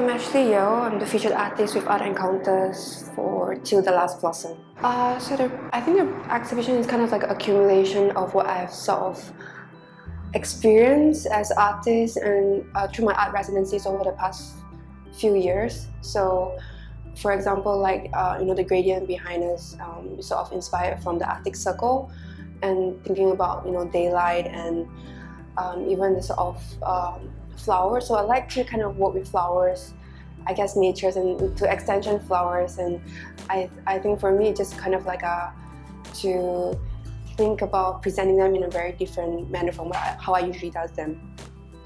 I'm Ashley Yeo. I'm the featured artist with Art Encounters for Till the Last Blossom. I think the exhibition is kind of like an accumulation of what I've sort of experienced as artist and through my art residencies over the past few years. So, for example, like the gradient behind us is sort of inspired from the Arctic Circle, and thinking about daylight and even the sort of flowers. So I like to kind of work with flowers, I guess natures, and to extension flowers. And I think for me, just kind of like to think about presenting them in a very different manner from how I usually does them.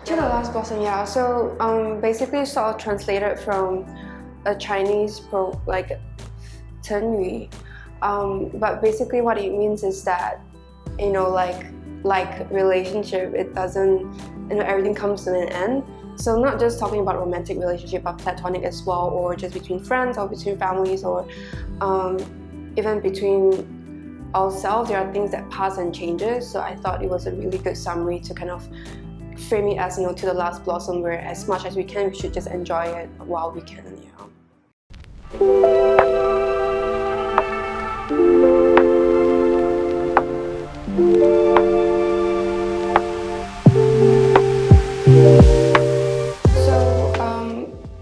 To the Last Blossom, yeah. So basically sort of translated from a Chinese Tenyu. But basically what it means is that, like relationship, it doesn't, everything comes to an end. So not just talking about romantic relationship, but platonic as well, or just between friends or between families, or even between ourselves. There are things that pass and changes. So I thought it was a really good summary to kind of frame it as, to the last blossom, where as much as we can, we should just enjoy it while we can,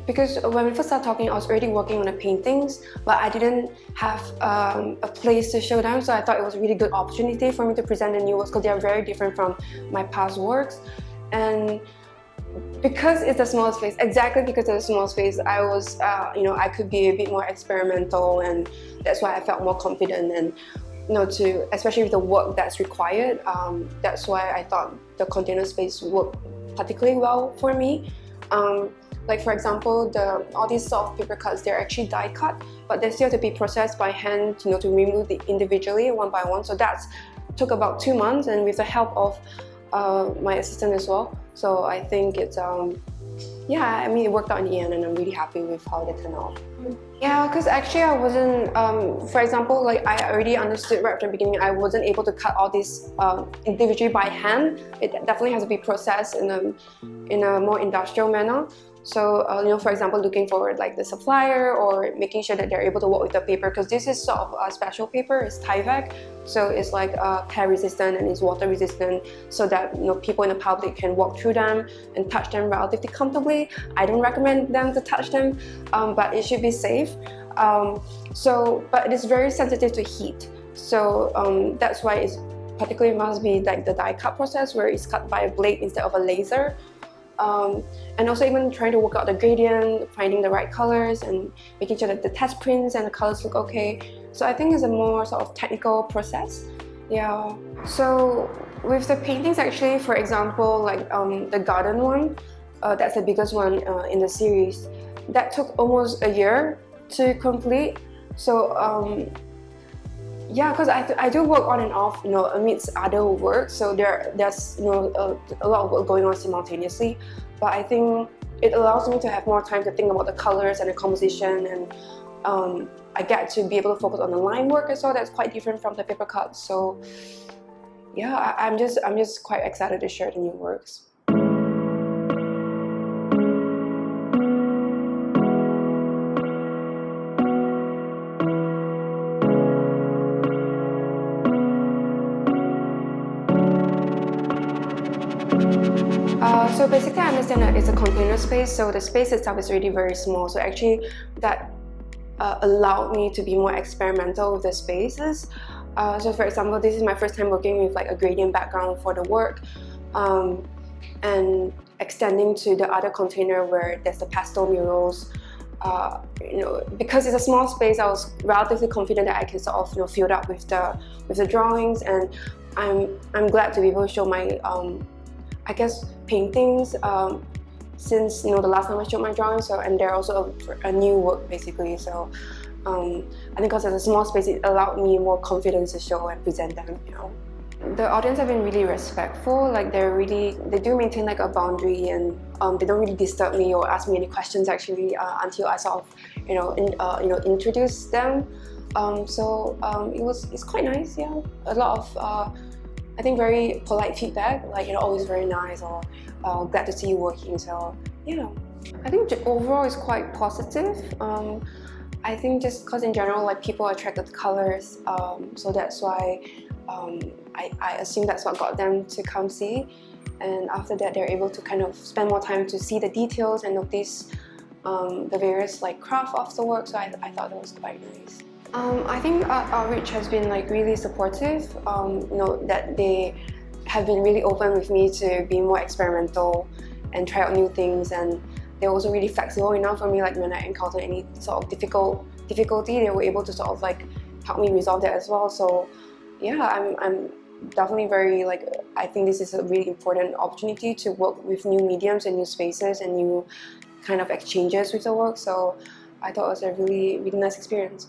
Because when we first started talking, I was already working on the paintings, but I didn't have a place to show them, so I thought it was a really good opportunity for me to present the new works, because they are very different from my past works. And because it's a small space, exactly because it's a small space, I was, I could be a bit more experimental, and that's why I felt more confident, and especially with the work that's required. That's why I thought the container space worked particularly well for me. Like for example, all these soft paper cuts, they're actually die cut, but they still have to be processed by hand, to remove it individually, one by one. So that took about 2 months, and with the help of my assistant as well. So I think it's, it worked out in the end, and I'm really happy with how they turned out. Yeah, because actually I wasn't, for example, like I already understood right from the beginning, I wasn't able to cut all this individually by hand. It definitely has to be processed in a more industrial manner. So, for example, looking for like the supplier, or making sure that they're able to work with the paper, because this is sort of a special paper. It's Tyvek, so it's like tear resistant and it's water resistant, so that people in the public can walk through them and touch them relatively comfortably. I don't recommend them to touch them, but it should be safe. But it is very sensitive to heat, so that's why it's particularly must be like the die cut process, where it's cut by a blade instead of a laser. And also even trying to work out the gradient, finding the right colors, and making sure that the test prints and the colors look okay. So I think it's a more sort of technical process. Yeah. So with the paintings, actually, for example, like the garden one, that's the biggest one in the series. That took almost a year to complete. So yeah, because I do work on and off, amidst other work. So there's a lot of work going on simultaneously. But I think it allows me to have more time to think about the colors and the composition, and I get to be able to focus on the line work as well. That's quite different from the paper cuts. So yeah, I'm just quite excited to share the new works. So basically, I understand that it's a container space, so the space itself is already very small. So actually, that allowed me to be more experimental with the spaces. So for example, this is my first time working with like a gradient background for the work, and extending to the other container where there's the pastel murals. Because it's a small space, I was relatively confident that I can sort of fill it up with the drawings, and I'm glad to be able to show my I guess paintings since the last time I showed my drawings. So, and they're also a new work basically. So I think because it's a small space, it allowed me more confidence to show and present them. The audience have been really respectful. Like they do maintain like a boundary, and they don't really disturb me or ask me any questions actually until I sort of introduce them. It's quite nice. Yeah, a lot of I think very polite feedback, like always very nice, or glad to see you working. So yeah. I think overall it's quite positive. I think just because in general, like people are attracted to colors, so that's why I assume that's what got them to come see. And after that, they're able to kind of spend more time to see the details and notice the various like craft of the work. So I thought that was quite nice. I think Art Outreach has been like really supportive. That they have been really open with me to be more experimental and try out new things, and they're also really flexible enough for me. Like when I encountered any sort of difficulty, they were able to sort of like help me resolve that as well. So yeah, I'm definitely very like, I think this is a really important opportunity to work with new mediums and new spaces and new kind of exchanges with the work. So I thought it was a really nice experience.